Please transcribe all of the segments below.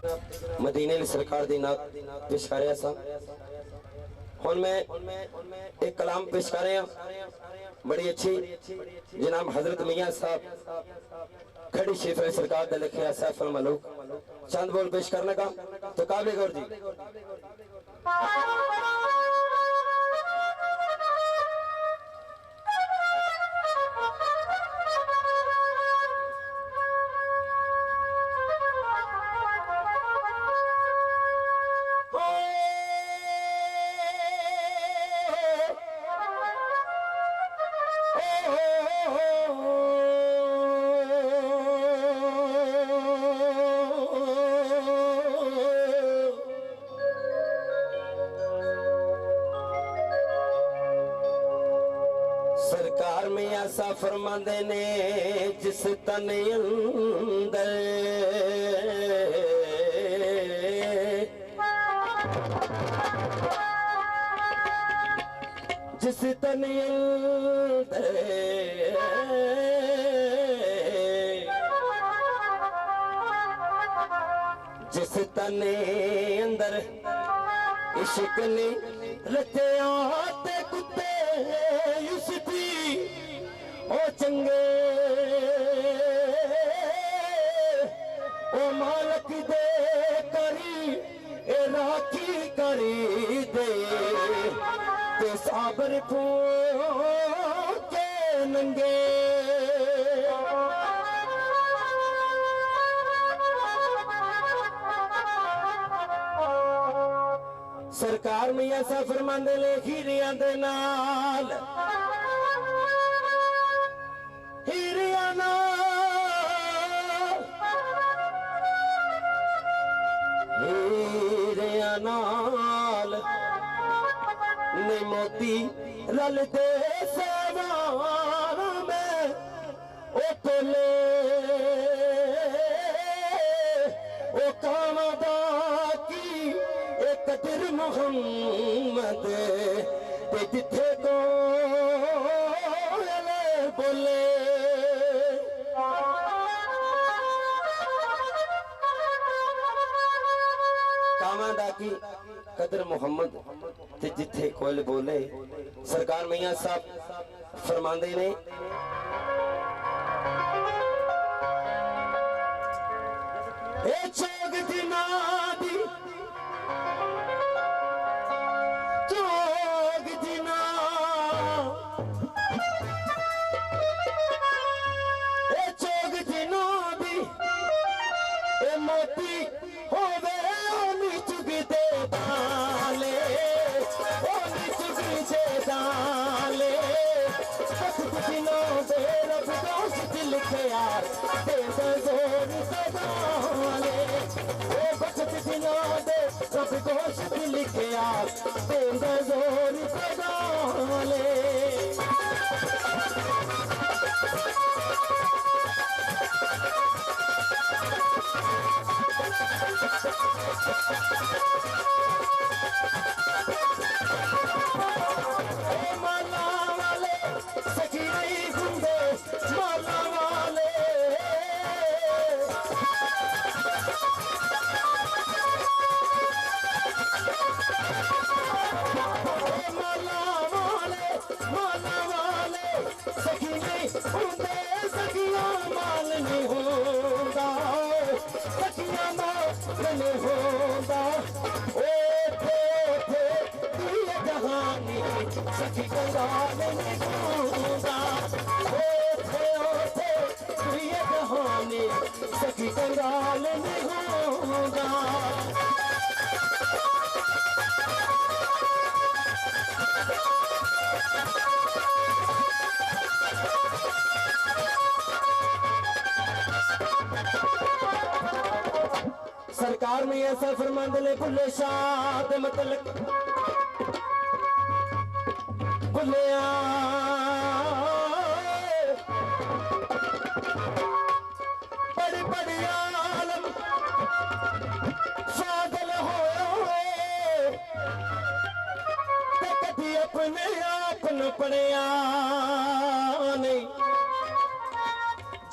मदीने दी सरकार दी नात पेश कर रहा सा। हुण मैं एक कलाम पेश कर रहा, बड़ी अच्छी जनाब हजरत मियां साहब खड़ी शेफर सरकार का लिखिया सैफुल मलूक चंद बोल पेश करने का तो काबिल गौर जी। सरकार में ऐसा फरमाते ने जिस तन अंदर जिस तन अंदर जिस तन अंदर इश्क ने रखिया ते कुत्ते उसकी ओ चंगे ओ मालक दे करी ए राखी करी दे ते साबर को के नंगे सरकार में ऐसा फरमांदे ले हीरिया दे नाल हीरिया नाल ने मोती रलते सवार में ओ तोले ओ कामदा की एक कदर मोहम्मद ते जिथे को बोले कामदा की कदर मोहम्मद ते जिथे कोयल बोले। सरकार मियां साहब फरमांदे ने ए चोग दिना दी चोग दिना ए चोग दिना दी ए मोती होवे ओनी चुगते डाले ओनी चुगते डाले वक्त दिनों दे रब दोस्त लिखे यार दे जोर सदाले ओ वक्त दिनों दे रब दोस्त लिखे यार दे जोर सदाले माला वाले सखी नहीं घूमते माला वाले माला वाले सखी नहीं घूमते सखियां माल नहीं होता सखियां माल नहीं होता सखी कंगाल नहीं होगा ये कहानी सखी कंगाल नहीं होगा। सरकार में ऐसा फरमाते ने भुले शाह मतलब भुलिया बड़ी बड़ी आलम फादल हो कभी अपने आप न पड़िया नहीं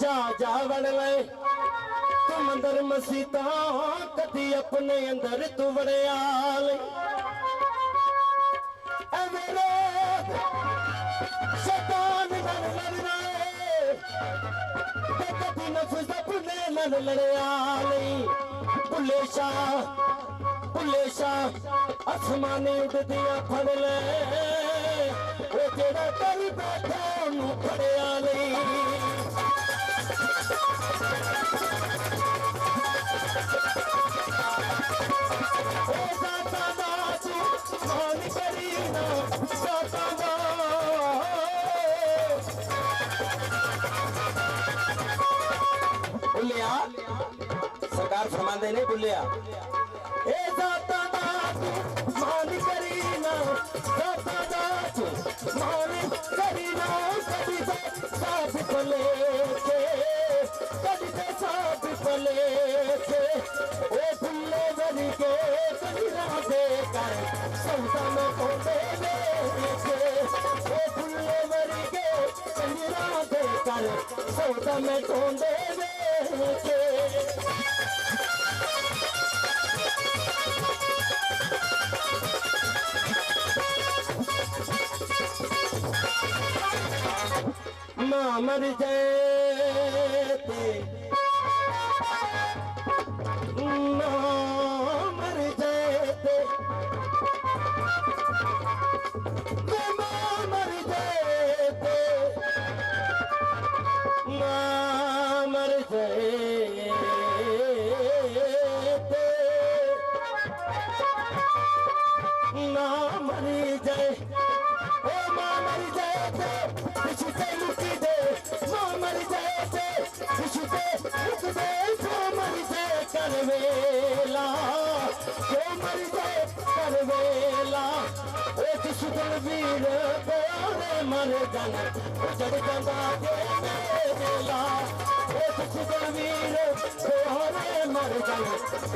जा जा बड़ ले तुम समंदर मसीता कदी अपने अंदर तू वड़ियाल ऐ मेरे शैतान नाल लड़ना ते कदी नफ्स अपने नाल लड़ियाल भुले शाह आसमानी उड़दियां फड़ ले ओ जेड़ा कर बैठा ओनू फड़िया नहीं सरकार फरमाते नहीं भुलिया ए दाता दातू मान करीना दाता दातू मान करीना कभी तो साफ पले के कभी तो साफ पले के ओ भुल्ले बनी के कलीरा दे कर सौदा में कोटे के ओ भुल्ले बनी के कलीरा दे कर सौदा में कोटे के मां मर जाते मां मर जाते मां मर जाते मां मर जाते ना मर जाए ओ मां मर जाते पिछते लुटी दे मां मर जाते पिछते लुट दे जो मर जाए करवेला जो मर जाए करवेला ओ जिसदल वीर प्यारे मर जान उजड़ जांदा के मेला ओ जिसदल वीर प्यारे मर जान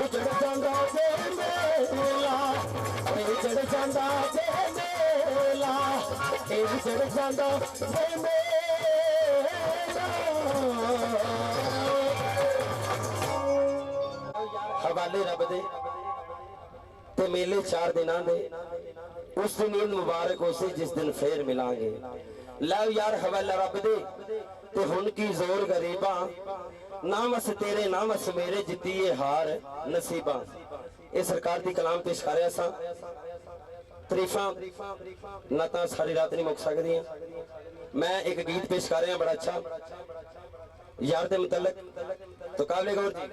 उजड़ जांदा के मेला उजड़ जांदा के मेला उजड़ जांदा के मेला हवाले रब दे ते मेले 4 दिनां दे उस दिन ईद मुबारक होसी जिस दिन फिर मिलांगे लाओ यार हवाला रब दे ते हुन की जोर गरीबा नाम अस तेरे नाम अस मेरे जित्ती ये हार नसीबा ये सरकार दी कलाम पेश कर रहा सा तरीफा ना तां सारी रात नहीं मुक सकदियां मैं एक गीत पेश कर रहा बड़ा अच्छा यार दे मुतल्लक तो काबिल गौर जी